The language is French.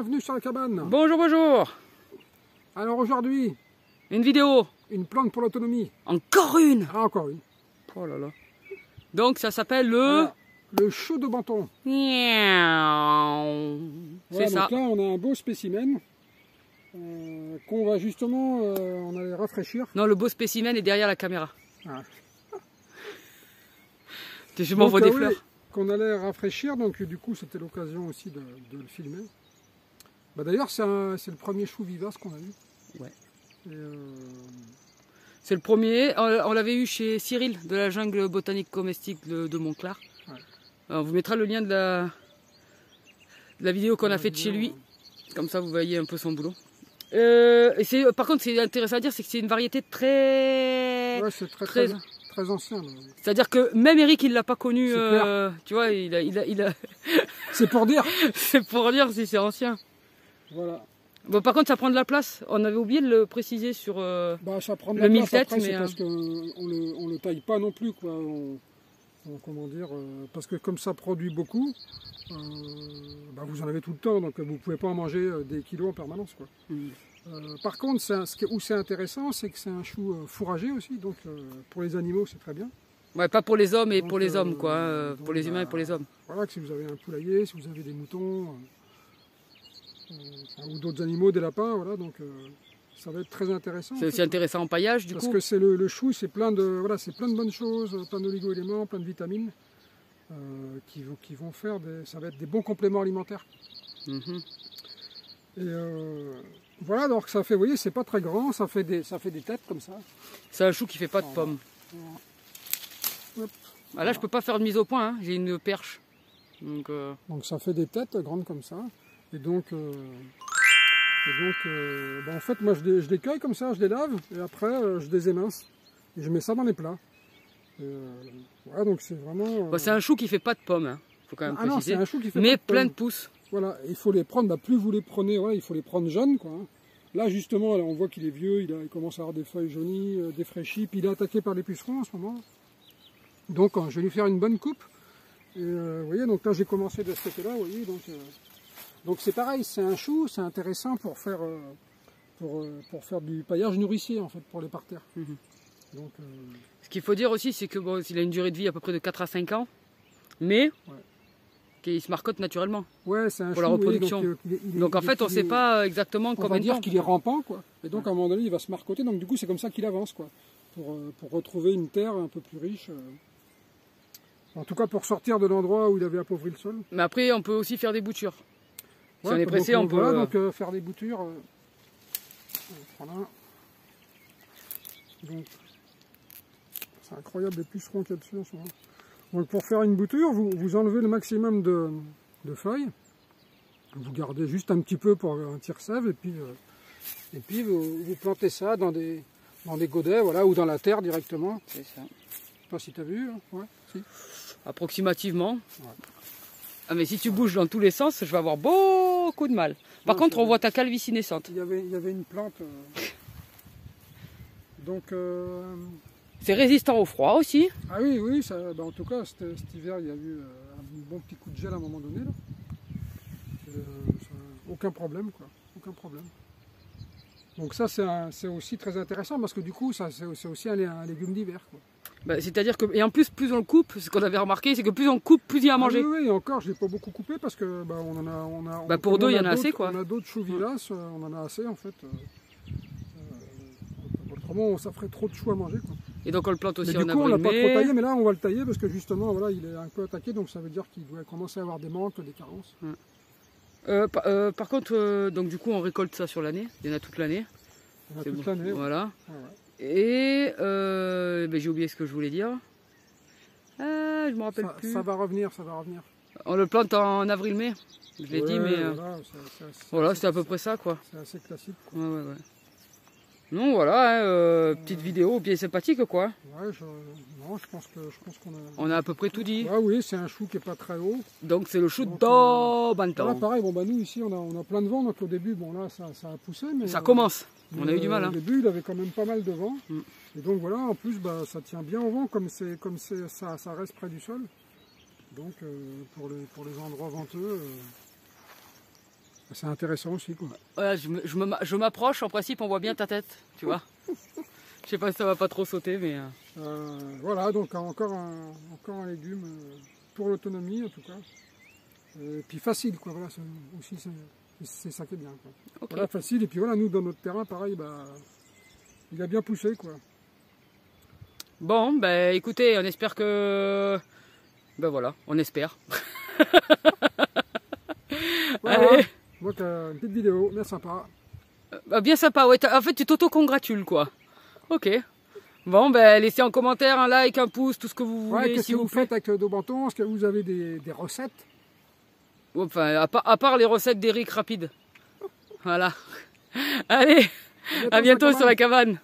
bienvenue sur la cabane. Bonjour, bonjour. Alors aujourd'hui, Une vidéo. une plante pour l'autonomie. Encore une. Ah, encore une. Oh là là. Donc ça s'appelle le... Voilà, le chou de Banton. C'est Voilà, ça. donc là, on a un beau spécimen qu'on va justement on allait rafraîchir. Non, le beau spécimen est derrière la caméra. Ah. Je m'envoie des fleurs. Oui, qu'on allait rafraîchir, donc du coup c'était l'occasion aussi de le filmer. Bah, d'ailleurs c'est le premier chou vivace qu'on a eu. Ouais. Et, C'est le premier. On l'avait eu chez Cyril de la jungle botanique comestique de Montclar. Ouais. On vous mettra le lien de la vidéo qu'on a faite chez lui. Comme ça vous voyez un peu son boulot. Par contre, c'est intéressant à dire, c'est que c'est une variété très... ouais, c'est très ancien. C'est-à-dire que même Eric, il l'a pas connu, tu vois, il a... C'est pour dire. C'est pour dire si c'est ancien. Voilà. Bon, par contre, ça prend de la place. On avait oublié de le préciser sur Bah, ça prend de le la place 1007, après, mais... c'est parce qu'on le taille pas non plus, quoi. Comment dire, parce que comme ça produit beaucoup, bah, vous en avez tout le temps, donc vous pouvez pas en manger des kilos en permanence, quoi. Par contre, où c'est intéressant, c'est que c'est un chou fourragé aussi, donc pour les animaux c'est très bien. Ouais, pas pour les hommes et Donc, pour les hommes, quoi. donc, pour les humains et pour les hommes. Voilà, que si vous avez un poulailler, si vous avez des moutons, ou d'autres animaux, des lapins, voilà, donc ça va être très intéressant. C'est aussi intéressant en paillage, du parce coup. que c'est le chou, c'est plein de bonnes choses, plein d'oligo-éléments, plein de vitamines, qui vont faire ça va être des bons compléments alimentaires. Et voilà, donc ça fait, vous voyez, c'est pas très grand, ça fait des têtes comme ça. C'est un chou qui fait pas de pommes. Hop. Ah, là, je peux pas faire de mise au point, hein. J'ai une perche. Donc ça fait des têtes grandes comme ça. Et donc, bah, en fait, moi je les cueille comme ça, je les lave, et après je les émince. Et je mets ça dans les plats. Voilà, donc c'est vraiment... bah, c'est un chou qui fait pas de pommes, hein. Faut quand même préciser. Non, un chou qui fait mais pas de plein pommes. de pousses. Voilà, il faut les prendre, bah, plus vous les prenez, voilà, il faut les prendre jeunes, quoi. Hein. Là, justement, là, on voit qu'il est vieux, il commence à avoir des feuilles jaunies, défraîchies, puis il est attaqué par les pucerons en ce moment. Donc, je vais lui faire une bonne coupe. Et, vous voyez, donc là, j'ai commencé de ce côté-là, vous voyez, donc c'est pareil, c'est un chou, c'est intéressant pour faire du paillage nourricier, en fait, pour les parterres. Donc, Ce qu'il faut dire aussi, c'est que bon, il a une durée de vie à peu près de 4 à 5 ans, mais qu'il se marcotte naturellement. Ouais, c'est un pour chou, la reproduction. Donc en fait, on ne sait pas exactement combien de temps. On va dire qu'il est rampant, quoi. Et donc à un moment donné, il va se marcotter. Donc du coup, c'est comme ça qu'il avance, quoi. Pour retrouver une terre un peu plus riche. En tout cas, pour sortir de l'endroit où il avait appauvri le sol. Mais après, on peut aussi faire des boutures. Si on est pressé, donc, on peut... Voilà, donc faire des boutures. Voilà. Donc, c'est incroyable les pucerons qu'il y a dessus en ce moment. Donc pour faire une bouture, vous enlevez le maximum de feuilles. Vous gardez juste un petit peu pour un tire-sève, et puis vous plantez ça dans des godets, voilà, ou dans la terre directement. C'est ça. Je sais pas si tu as vu, hein. Ouais, si. Approximativement. Ouais. Ah, mais si tu bouges dans tous les sens, je vais avoir beaucoup de mal. Par contre, on voit ta calvitie naissante. Il y avait une plante. Donc... C'est résistant au froid aussi. Ah oui, ça, bah en tout cas, cet hiver, il y a eu un bon petit coup de gel à un moment donné. Là. Aucun problème, quoi. Aucun problème. Donc ça, c'est aussi très intéressant, parce que du coup, c'est aussi un légume d'hiver, quoi. Bah, c'est-à-dire que, et en plus on le coupe, ce qu'on avait remarqué, c'est que plus on coupe, plus il y a à manger. Oui, et encore, je ne l'ai pas beaucoup coupé, parce que bah, pour deux, il y en a assez, quoi. On a d'autres choux vivaces, on en a assez, en fait. Autrement, ça ferait trop de choux à manger, quoi. Et donc on le plante aussi mais en du coup, avril, on l'a pas trop taillé, mais là on va le tailler parce que justement, voilà, il est un peu attaqué, donc ça veut dire qu'il doit commencer à avoir des manques, des carences. Par contre, donc du coup, on récolte ça sur l'année. Il y en a toute l'année. Il y en a toute l'année. Voilà. Ouais. Et ben, j'ai oublié ce que je voulais dire. Je me rappelle plus. Ça va revenir, ça va revenir. On le plante en avril-mai. Je l'ai dit, mais voilà, c'est à peu près ça, quoi. C'est assez classique, quoi. Ouais. Non, voilà, petite vidéo bien sympathique, quoi. Ouais, je pense qu'on a... On a à peu près tout dit. Ouais, oui, c'est un chou qui est pas très haut. Donc c'est le chou de Banton. Là, pareil, bon, bah, nous ici, on a plein de vent, donc au début, bon là, ça a poussé. Mais, ça commence. On a eu du mal. Hein. Au début, il avait quand même pas mal de vent. Et donc voilà, en plus, bah, ça tient bien au vent, comme ça reste près du sol. Donc pour les endroits venteux, C'est intéressant aussi, quoi. Voilà, je m'approche, en principe on voit bien ta tête, tu vois. Je sais pas si ça va pas trop sauter, mais... Voilà, donc encore un légume pour l'autonomie en tout cas. Et puis facile, quoi. Voilà, aussi c'est ça qui est bien, quoi. Okay. Voilà, facile. Et puis voilà, nous dans notre terrain, pareil, bah, il a bien poussé, quoi. Bon, ben écoutez, on espère que... Ben voilà, on espère. Voilà. Allez. Donc une petite vidéo, bien sympa. Bien sympa, ouais. En fait, tu t'auto-congratules, quoi. Ok. Bon, ben laissez en commentaire un like, un pouce, tout ce que vous voulez. Qu'est-ce que vous faites avec Daubenton? Est-ce que vous avez des recettes? Enfin, à part les recettes d'Eric rapide. Voilà. Allez, à bientôt sur la cabane.